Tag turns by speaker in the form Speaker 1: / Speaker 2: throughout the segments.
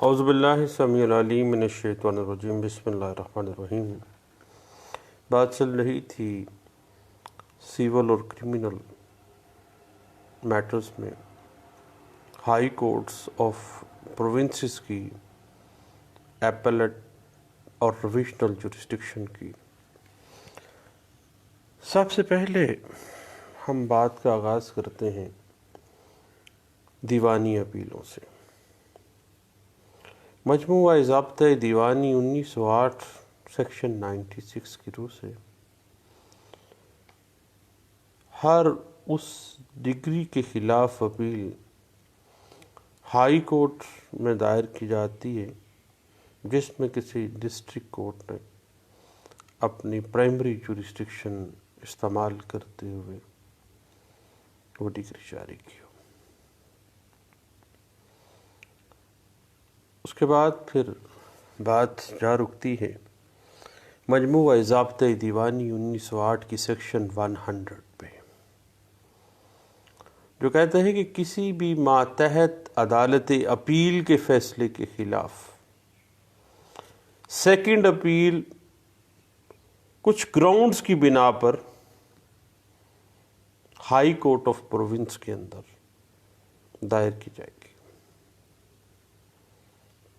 Speaker 1: اعوذ باللہ السمیع العلیم من الشیطان الرجیم بسم اللہ الرحمن الرحیم۔ بات چل رہی تھی سیول اور کرمنل میٹرز میں ہائی کورٹس آف پروونسز کی، ایپلیٹ اور ریویژنل جورسڈکشن کی۔ سب سے پہلے ہم بات کا آغاز کرتے ہیں دیوانی اپیلوں سے۔ مجموعہ ضابطۂ دیوانی 1908 سیکشن 96 کی روح سے ہر اس ڈگری کے خلاف اپیل ہائی کورٹ میں دائر کی جاتی ہے جس میں کسی ڈسٹرکٹ کورٹ نے اپنی پرائمری جورسڈکشن استعمال کرتے ہوئے وہ ڈگری جاری کی ہو۔ اس کے بعد پھر بات جا رکتی ہے مجموعہ ضابطۂ دیوانی 1908 کی سیکشن 100 پہ، جو کہتا ہے کہ کسی بھی ماتحت عدالت اپیل کے فیصلے کے خلاف سیکنڈ اپیل کچھ گراؤنڈز کی بنا پر ہائی کورٹ آف پروونس کے اندر دائر کی جائے گی۔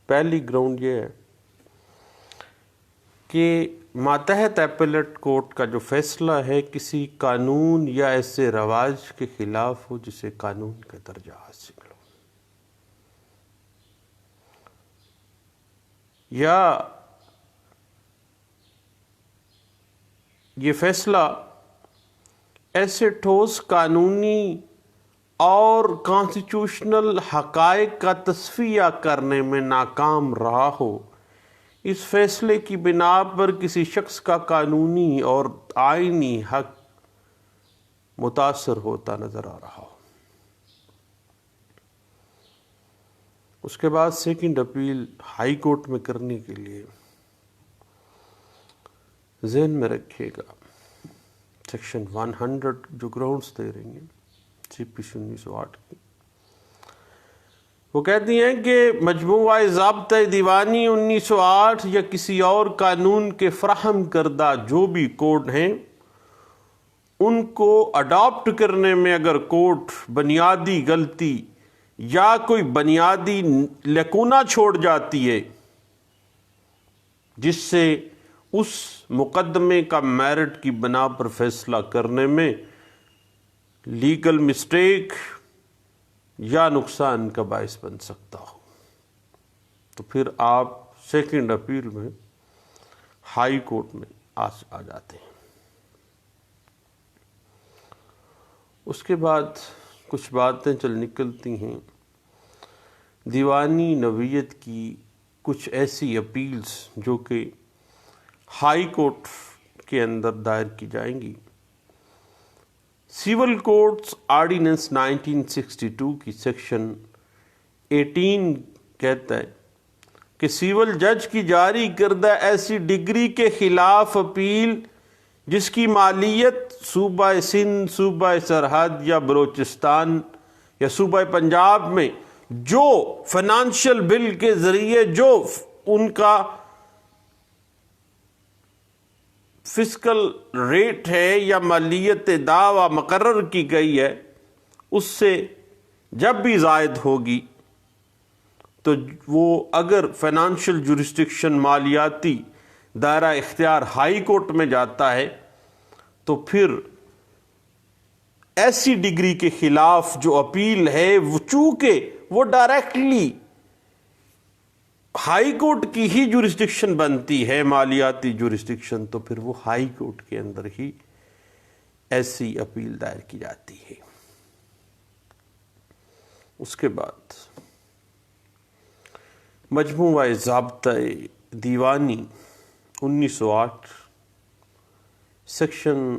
Speaker 1: پہلی گراؤنڈ یہ ہے کہ ماتحت ایپلیٹ کورٹ کا جو فیصلہ ہے کسی قانون یا ایسے رواج کے خلاف ہو جسے قانون کا درجہ حاصل ہو، یا یہ فیصلہ ایسے ٹھوس قانونی اور کانسٹیٹیوشنل حقائق کا تصفیہ کرنے میں ناکام رہا ہو، اس فیصلے کی بنا پر کسی شخص کا قانونی اور آئینی حق متاثر ہوتا نظر آ رہا ہو۔ اس کے بعد سیکنڈ اپیل ہائی کورٹ میں کرنے کے لیے ذہن میں رکھیے گا سیکشن 100 جو گراؤنڈز دے رہی ہیں سی پی سی 1908 کی، وہ کہتی ہیں کہ مجموعہ ضابطۂ دیوانی 1908 یا کسی اور قانون کے فراہم کردہ جو بھی کوڈ ہیں ان کو اڈاپٹ کرنے میں اگر کورٹ بنیادی غلطی یا کوئی بنیادی لیکونہ چھوڑ جاتی ہے جس سے اس مقدمے کا میرٹ کی بنا پر فیصلہ کرنے میں لیگل مسٹیک یا نقصان کا باعث بن سکتا ہو، تو پھر آپ سیکنڈ اپیل میں ہائی کورٹ میں آ جاتے ہیں۔ اس کے بعد کچھ باتیں چل نکلتی ہیں دیوانی نوعیت کی کچھ ایسی اپیلز جو کہ ہائی کورٹ کے اندر دائر کی جائیں گی۔ سیول کوڈز آرڈیننس 1962 کی سیکشن 18 کہتا ہے کہ سیول جج کی جاری کردہ ایسی ڈگری کے خلاف اپیل جس کی مالیت صوبہ سندھ، صوبہ سرحد یا بلوچستان یا صوبہ پنجاب میں جو فائنانشل بل کے ذریعے جو ان کا فسکل ریٹ ہے یا مالیت دعویٰ مقرر کی گئی ہے اس سے جب بھی زائد ہوگی تو وہ اگر فائنانشل جورسڈکشن مالیاتی دائرہ اختیار ہائی کورٹ میں جاتا ہے تو پھر ایسی ڈگری کے خلاف جو اپیل ہے وہ چونکہ وہ ڈائریکٹلی ہائی کورٹ کی ہی جورسڈکشن بنتی ہے، مالیاتی جورسڈکشن، تو پھر وہ ہائی کورٹ کے اندر ہی ایسی اپیل دائر کی جاتی ہے۔ اس کے بعد مجموعہ ضابطۂ دیوانی 1908 سیکشن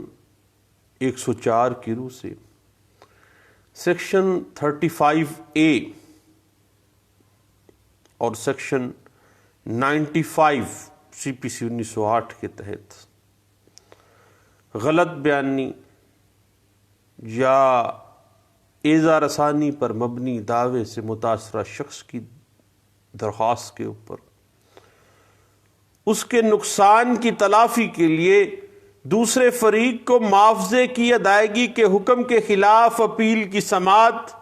Speaker 1: 104 کی روح سے سیکشن 35A اور سیکشن 95 سی پی سی 1908 کے تحت غلط بیانی یا ایذا رسانی پر مبنی دعوے سے متاثرہ شخص کی درخواست کے اوپر اس کے نقصان کی تلافی کے لیے دوسرے فریق کو معاوضے کی ادائیگی کے حکم کے خلاف اپیل کی سماعت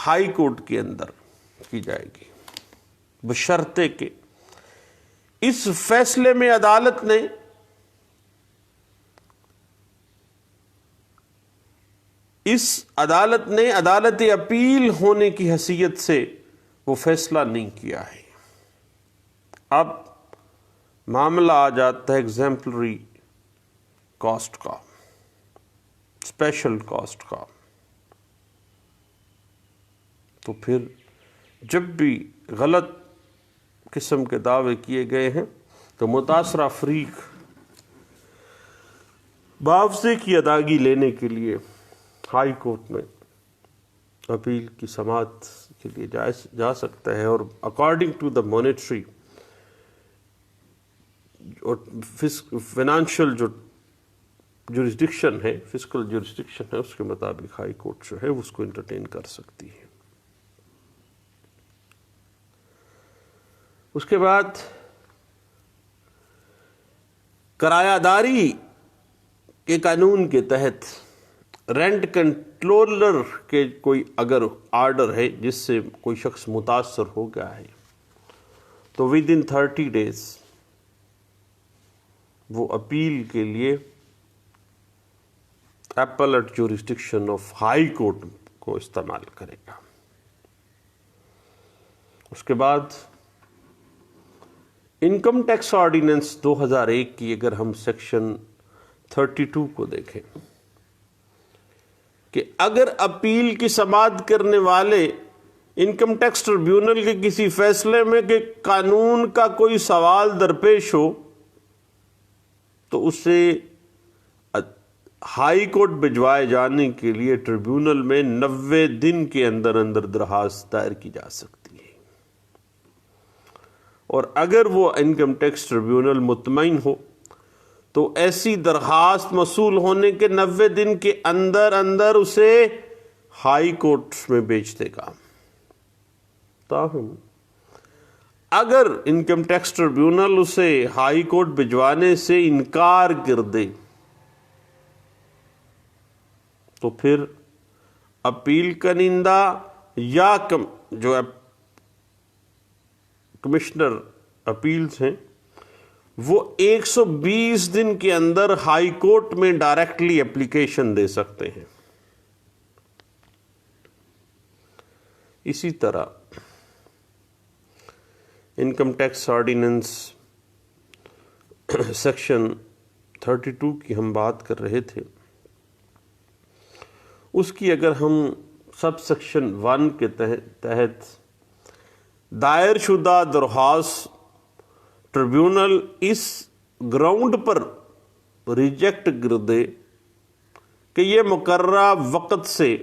Speaker 1: ہائی کورٹ کے اندر کی جائے گی، بشرطے کہ اس فیصلے میں عدالت نے عدالت اپیل ہونے کی حیثیت سے وہ فیصلہ نہیں کیا ہے۔ اب معاملہ آ جاتا ہے ایگزیمپلری کاسٹ کا، اسپیشل کاسٹ کا۔ تو پھر جب بھی غلط قسم کے دعوے کیے گئے ہیں تو متاثرہ فریق معاوضے کی ادائیگی لینے کے لیے ہائی کورٹ میں اپیل کی سماعت کے لیے جا سکتا ہے، اور اکارڈنگ ٹو دا مانیٹری اور فائنانشیل جو جورسڈکشن ہے، فسکل جورسڈکشن ہے، اس کے مطابق ہائی کورٹ جو ہے اس کو انٹرٹین کر سکتی ہے۔ اس کے بعد کرایہ داری کے قانون کے تحت رینٹ کنٹرولر کے کوئی اگر آرڈر ہے جس سے کوئی شخص متاثر ہو گیا ہے تو ود ان 30 days وہ اپیل کے لیے applet jurisdiction of high court کو استعمال کرے گا۔ اس کے بعد انکم ٹیکس آرڈیننس 2001 کی اگر ہم سیکشن 32 کو دیکھیں کہ اگر اپیل کی سماعت کرنے والے انکم ٹیکس ٹریبیونل کے کسی فیصلے میں کہ قانون کا کوئی سوال درپیش ہو تو اسے ہائی کورٹ بھجوائے جانے کے لیے ٹریبیونل میں 90 دن کے اندر اندر درخواست دائر کی جا سکتی ہے، اور اگر وہ انکم ٹیکس ٹریبیونل مطمئن ہو تو ایسی درخواست موصول ہونے کے 90 دن کے اندر اندر اسے ہائی کورٹ میں بھیج دے گا۔ تاہم اگر انکم ٹیکس ٹریبیونل اسے ہائی کورٹ بھجوانے سے انکار کر دے تو پھر اپیل کنندہ یا جو کمشنر اپیلز ہیں وہ 120 دن کے اندر ہائی کورٹ میں ڈائریکٹلی اپلیکیشن دے سکتے ہیں۔ اسی طرح انکم ٹیکس آرڈیننس سیکشن 32 کی ہم بات کر رہے تھے، اس کی اگر ہم سب سیکشن 1 کے تحت دائر شدہ درخواست ٹریبیونل اس گراؤنڈ پر ریجیکٹ کر دے کہ یہ مقررہ وقت سے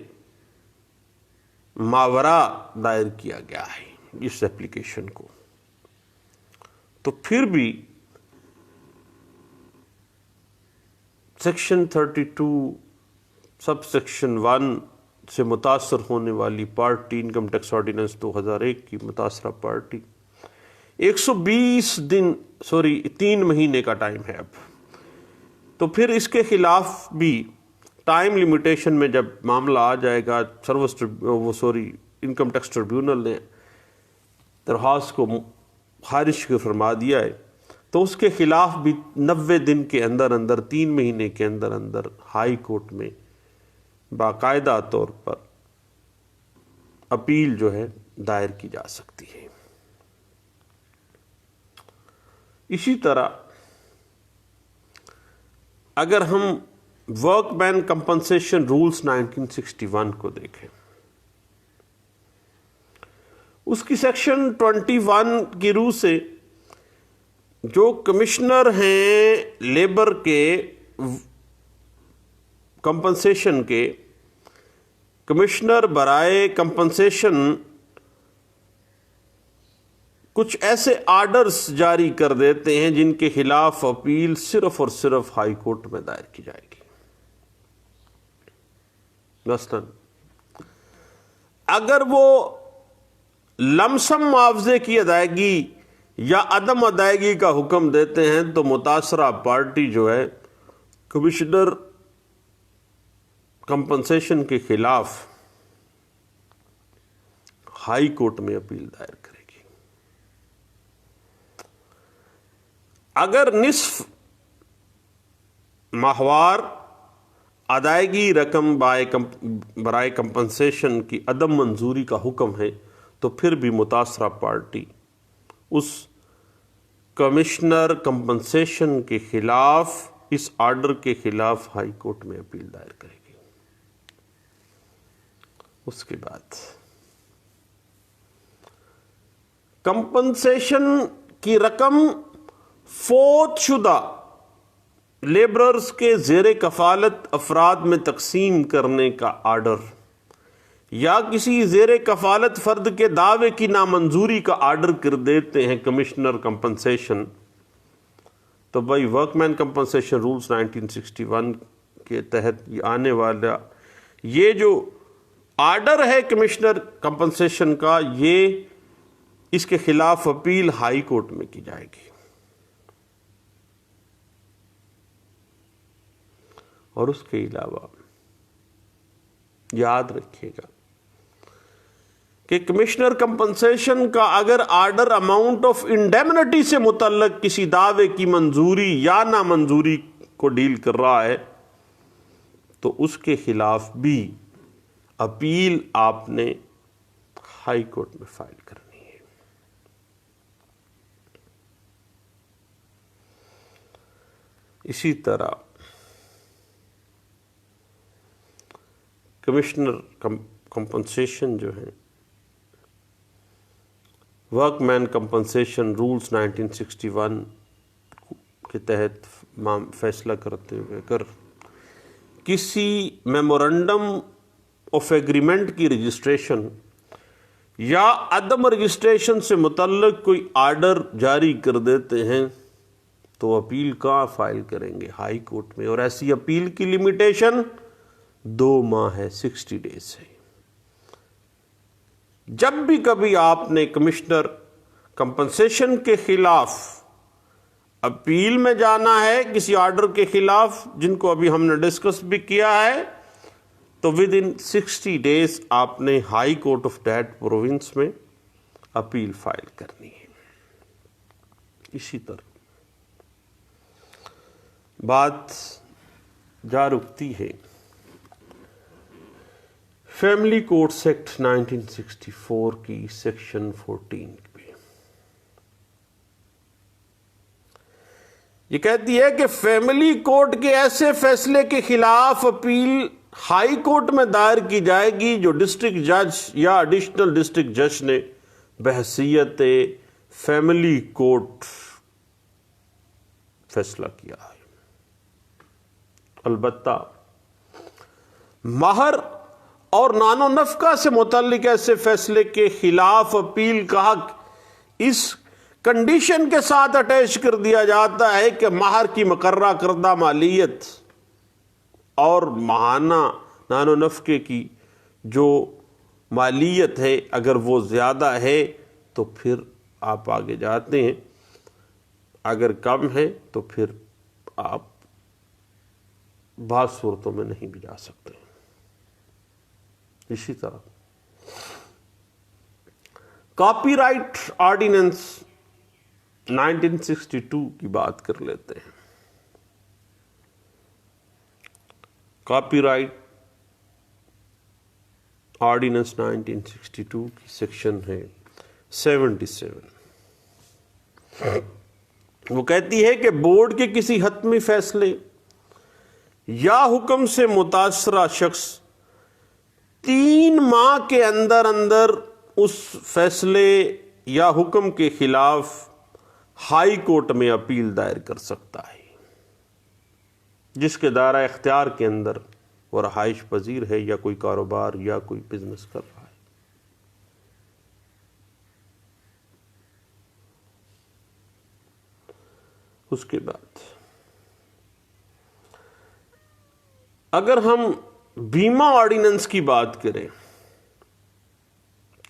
Speaker 1: ماورا دائر کیا گیا ہے اس ایپلیکیشن کو، تو پھر بھی سیکشن 32 سب سیکشن 1 سے متاثر ہونے والی پارٹی انکم ٹیکس آرڈیننس 2001 کی متاثرہ پارٹی 3 مہینے کا ٹائم ہے اب، تو پھر اس کے خلاف بھی ٹائم لیمیٹیشن میں جب معاملہ آ جائے گا، انکم ٹیکس ٹریبیونل نے درخواست کو خارج فرما دیا ہے تو اس کے خلاف بھی 90 دن کے اندر اندر 3 مہینے کے اندر اندر ہائی کورٹ میں باقاعدہ طور پر اپیل جو ہے دائر کی جا سکتی ہے۔ اسی طرح اگر ہم ورک مین کمپنسیشن رولز 1961 کو دیکھیں، اس کی سیکشن 21 کی روح سے جو کمشنر ہیں لیبر کے کمپنسیشن کے، کمشنر برائے کمپنسیشن کچھ ایسے آرڈرز جاری کر دیتے ہیں جن کے خلاف اپیل صرف اور صرف ہائی کورٹ میں دائر کی جائے گی۔ مثلا اگر وہ لمسم معاوضے کی ادائیگی یا عدم ادائیگی کا حکم دیتے ہیں تو متاثرہ پارٹی جو ہے کمشنر کمپنسیشن کے خلاف ہائی کورٹ میں اپیل دائر کرے گی۔ اگر نصف ماہوار ادائیگی رقم برائے کمپنسیشن کی عدم منظوری کا حکم ہے تو پھر بھی متاثرہ پارٹی اس کمشنر کمپنسیشن کے خلاف، اس آرڈر کے خلاف ہائی کورٹ میں اپیل دائر کرے گی۔ اس کے بعد کمپنسیشن کی رقم فوت شدہ لیبررز کے زیر کفالت افراد میں تقسیم کرنے کا آرڈر یا کسی زیر کفالت فرد کے دعوے کی نامنظوری کا آرڈر کر دیتے ہیں کمشنر کمپنسیشن، تو بھائی ورک مین کمپنسیشن رولز 1961 کے تحت آنے والا یہ جو آرڈر ہے کمشنر کمپنسیشن کا، یہ اس کے خلاف اپیل ہائی کورٹ میں کی جائے گی۔ اور اس کے علاوہ یاد رکھیے گا کہ کمشنر کمپنسیشن کا اگر آرڈر اماؤنٹ آف انڈیمنٹی سے متعلق کسی دعوے کی منظوری یا نامنظوری کو ڈیل کر رہا ہے تو اس کے خلاف بھی اپیل آپ نے ہائی کورٹ میں فائل کرنی ہے۔ اسی طرح کمشنر کمپنسیشن جو ہے ورک مین کمپنسیشن رولز 1961 کے تحت فیصلہ کرتے ہوئے اگر کسی میمورنڈم آف ایگریمنٹ کی رجسٹریشن یا عدم رجسٹریشن سے متعلق کوئی آرڈر جاری کر دیتے ہیں تو اپیل کہاں فائل کریں گے؟ ہائی کورٹ میں۔ اور ایسی اپیل کی لمیٹیشن 2 ماہ ہے، 60 ڈیز ہے۔ جب بھی کبھی آپ نے کمشنر کمپنسیشن کے خلاف اپیل میں جانا ہے کسی آرڈر کے خلاف جن کو ابھی ہم نے ڈسکس بھی کیا ہے، تو ود ان 60 ڈیز آپ نے high court of that province میں اپیل فائل کرنی ہے۔ اسی طرح بات جا رکتی ہے فیملی کورٹس ایکٹ 1964 کی سیکشن 14 پہ۔ یہ کہتی ہے کہ فیملی کورٹ کے ایسے فیصلے کے خلاف اپیل ہائی کورٹ میں دائر کی جائے گی جو ڈسٹرکٹ جج یا ایڈیشنل ڈسٹرکٹ جج نے بحیثیت فیملی کورٹ فیصلہ کیا ہے۔ البتہ مہر اور نان و نفقہ سے متعلق ایسے فیصلے کے خلاف اپیل کا حق اس کنڈیشن کے ساتھ اٹیچ کر دیا جاتا ہے کہ مہر کی مقررہ کردہ مالیت اور ماہانہ نان و نفقے کی جو مالیت ہے اگر وہ زیادہ ہے تو پھر آپ آگے جاتے ہیں، اگر کم ہے تو پھر آپ بعض صورتوں میں نہیں بھی جا سکتے۔ اسی طرح کاپی رائٹ آرڈیننس 1962 کی بات کر لیتے ہیں۔ کاپی رائٹ آرڈیننس 1962 کی سیکشن ہے 77۔ وہ کہتی ہے کہ بورڈ کے کسی حتمی فیصلے یا حکم سے متاثرہ شخص 3 ماہ کے اندر اندر اس فیصلے یا حکم کے خلاف ہائی کورٹ میں اپیل دائر کر سکتا ہے جس کے دائرہ اختیار کے اندر وہ رہائش پذیر ہے یا کوئی کاروبار یا کوئی بزنس کر رہا ہے۔ اس کے بعد اگر ہم بیمہ آرڈیننس کی بات کریں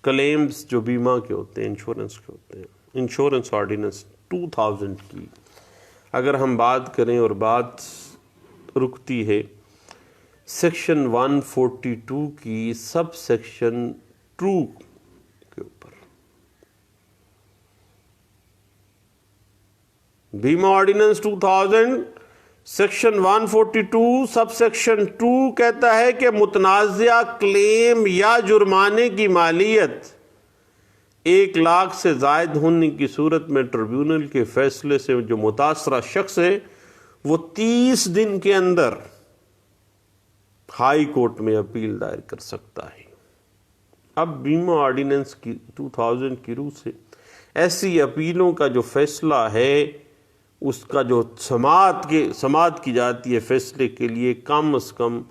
Speaker 1: کلیمز جو بیمہ کے ہوتے ہیں، انشورنس کے ہوتے ہیں، انشورنس آرڈیننس 2000 کی اگر ہم بات کریں اور بات رکتی ہے سیکشن 142 کی سب سیکشن 2 کے اوپر، بیمہ آرڈیننس 2000 سیکشن 142 سب سیکشن 2 کہتا ہے کہ متنازعہ کلیم یا جرمانے کی مالیت 1 لاکھ سے زائد ہونے کی صورت میں ٹریبیونل کے فیصلے سے جو متاثرہ شخص ہے وہ 30 دن کے اندر ہائی کورٹ میں اپیل دائر کر سکتا ہے۔ اب بیمہ آرڈیننس کی 2000 کی روح سے ایسی اپیلوں کا جو فیصلہ ہے اس کا جو سماعت کی جاتی ہے فیصلے کے لیے کم از کم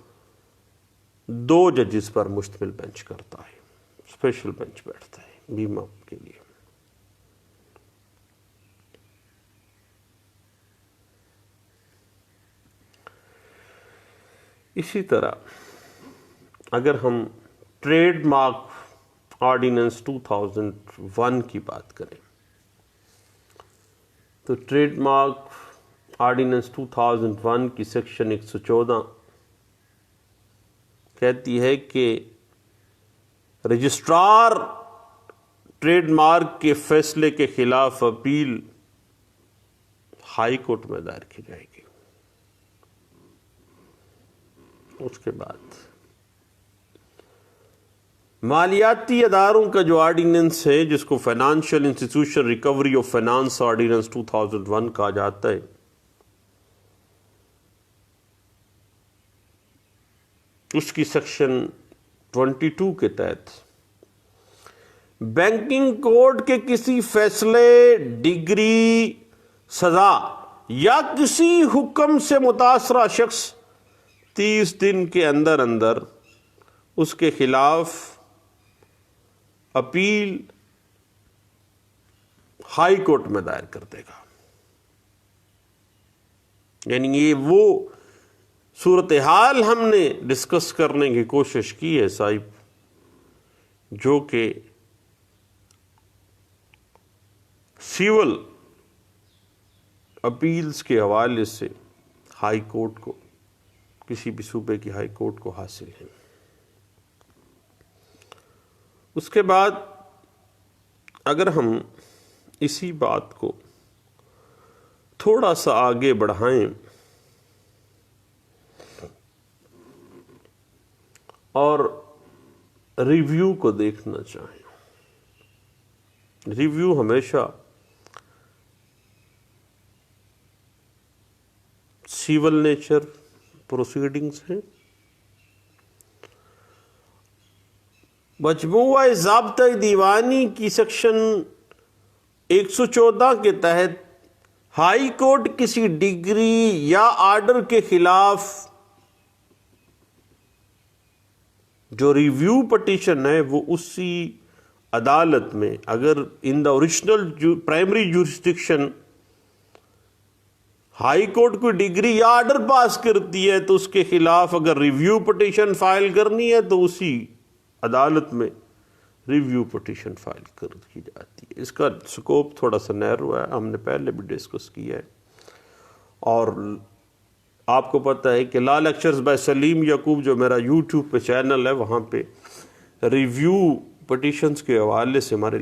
Speaker 1: 2 ججز پر مشتمل بینچ کرتا ہے، اسپیشل بینچ بیٹھتا ہے بیمہ کے لیے۔ اسی طرح اگر ہم ٹریڈ مارک آرڈیننس 2001 کی بات کریں تو ٹریڈ مارک آرڈیننس 2001 کی سیکشن 114 کہتی ہے کہ رجسٹرار ٹریڈ مارک کے فیصلے کے خلاف اپیل ہائی کورٹ میں دائر کی جائے گی۔ اس کے بعد مالیاتی اداروں کا جو آرڈیننس ہے جس کو financial institution recovery of finance ordinance 2001 کہا جاتا ہے، اس کی سیکشن 22 کے تحت بینکنگ کوڈ کے کسی فیصلے، ڈگری، سزا یا کسی حکم سے متاثرہ شخص 30 دن کے اندر اس کے خلاف اپیل ہائی کورٹ میں دائر کر دے گا۔ یعنی یہ وہ صورتحال ہم نے ڈسکس کرنے کی کوشش کی ہے صاحب، جو کہ سیول اپیلز کے حوالے سے ہائی کورٹ کو، کسی بھی صوبے کی ہائی کورٹ کو حاصل ہے۔ اس کے بعد اگر ہم اسی بات کو تھوڑا سا آگے بڑھائیں اور ریویو کو دیکھنا چاہیں، ریویو ہمیشہ سیول نیچر پروسیڈنگز ہیں۔ مجموعہ ضابطۂ دیوانی کی سیکشن 114 کے تحت ہائی کورٹ کسی ڈگری یا آرڈر کے خلاف جو ریویو پٹیشن ہے وہ اسی عدالت میں، اگر in the original primary jurisdiction high court کوئی ڈگری یا آرڈر پاس کرتی ہے تو اس کے خلاف اگر ریویو پٹیشن فائل کرنی ہے تو اسی عدالت میں ریویو پٹیشن فائل کر کی جاتی ہے۔ اس کا سکوپ تھوڑا سا نیرو ہے، ہم نے پہلے بھی ڈسکس کیا ہے، اور آپ کو پتہ ہے کہ لا لیکچرز بائی سلیم یعقوب جو میرا یوٹیوب پہ چینل ہے وہاں پہ ریویو پٹیشنز کے حوالے سے ہمارے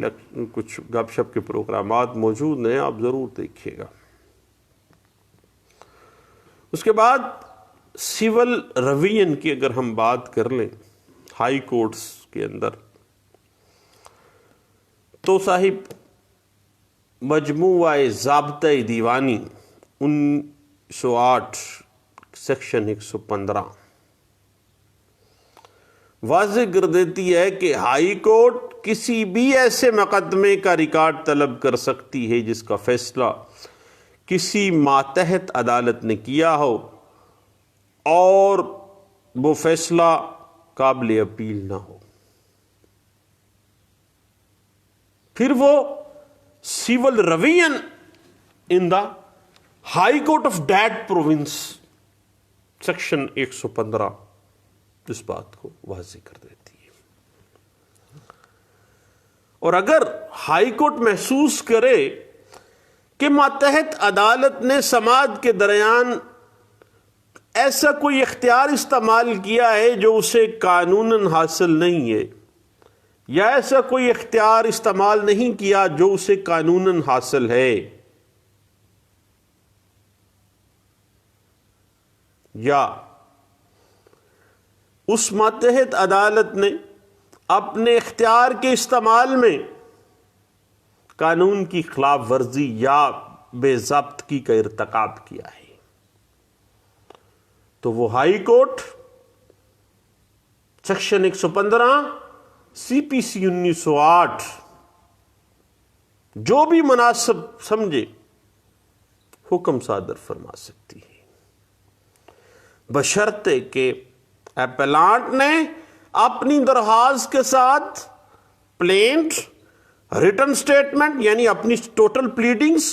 Speaker 1: کچھ گپ شپ کے پروگرامات موجود ہیں، آپ ضرور دیکھیے گا۔ اس کے بعد سول روین کی اگر ہم بات کر لیں ہائی کورٹس کے اندر تو صاحب مجموعہ ضابطۂ دیوانی 1908 سیکشن 115 واضح کر دیتی ہے کہ ہائی کورٹ کسی بھی ایسے مقدمے کا ریکارڈ طلب کر سکتی ہے جس کا فیصلہ کسی ماتحت عدالت نے کیا ہو اور وہ فیصلہ قابل اپیل نہ ہو، پھر وہ civil revision in the high court of that province section 115 اس بات کو واضح کر دیتی ہے۔ اور اگر ہائی کورٹ محسوس کرے کہ ماتحت عدالت نے سماعت کے درمیان ایسا کوئی اختیار استعمال کیا ہے جو اسے قانوناً حاصل نہیں ہے، یا ایسا کوئی اختیار استعمال نہیں کیا جو اسے قانوناً حاصل ہے، یا اس ماتحت عدالت نے اپنے اختیار کے استعمال میں قانون کی خلاف ورزی یا بے ضابطگی کا ارتکاب کیا ہے، تو وہ ہائی کورٹ سیکشن 115 سی پی سی 1908 جو بھی مناسب سمجھے حکم صادر فرما سکتی ہے، بشرطے کہ اپیلانٹ نے اپنی درخواست کے ساتھ پلینٹ، ریٹن سٹیٹمنٹ یعنی اپنی ٹوٹل پلیڈنگز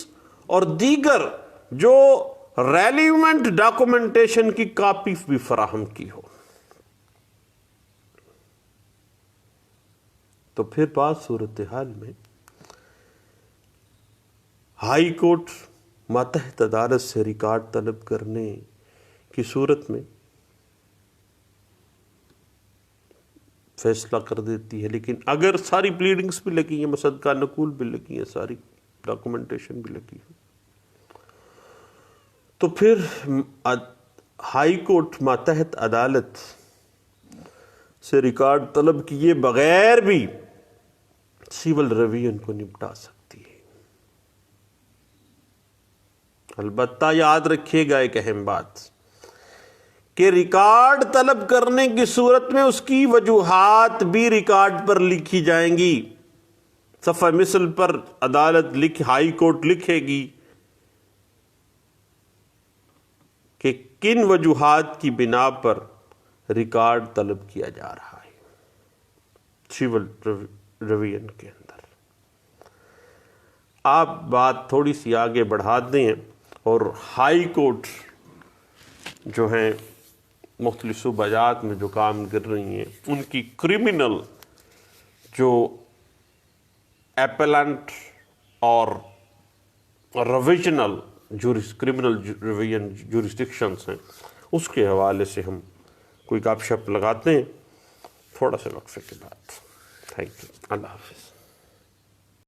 Speaker 1: اور دیگر جو ریلیونٹ ڈاکومنٹیشن کی کاپی بھی فراہم کی ہو۔ تو پھر بات صورتحال میں ہائی کورٹ ماتحت عدالت سے ریکارڈ طلب کرنے کی صورت میں فیصلہ کر دیتی ہے، لیکن اگر ساری پلیڈنگز بھی لگی ہیں، مصدقہ نقول بھی لگی ہیں، ساری ڈاکومنٹیشن بھی لگی ہے، تو پھر ہائی کورٹ ماتحت عدالت سے ریکارڈ طلب کیے بغیر بھی سول ریویژن کو نپٹا سکتی ہے۔ البتہ یاد رکھیے گا ایک اہم بات کہ ریکارڈ طلب کرنے کی صورت میں اس کی وجوہات بھی ریکارڈ پر لکھی جائیں گی۔ صفحہ مثل پر عدالت ہائی کورٹ لکھے گی کہ کن وجوہات کی بنا پر ریکارڈ طلب کیا جا رہا ہے سول ریویژن کے اندر۔ آپ بات تھوڑی سی آگے بڑھا دیں اور ہائی کورٹ جو ہیں مختلف صوبہ جات میں جو کام کر رہی ہیں ان کی کرمنل جو ایپلنٹ اور ریویژنل کرمنل ریویژن جورسڈکشنز ہیں، اس کے حوالے سے ہم کوئی گپ شپ لگاتے ہیں تھوڑا سا وقفے کے بعد۔ تھینک یو، اللہ حافظ۔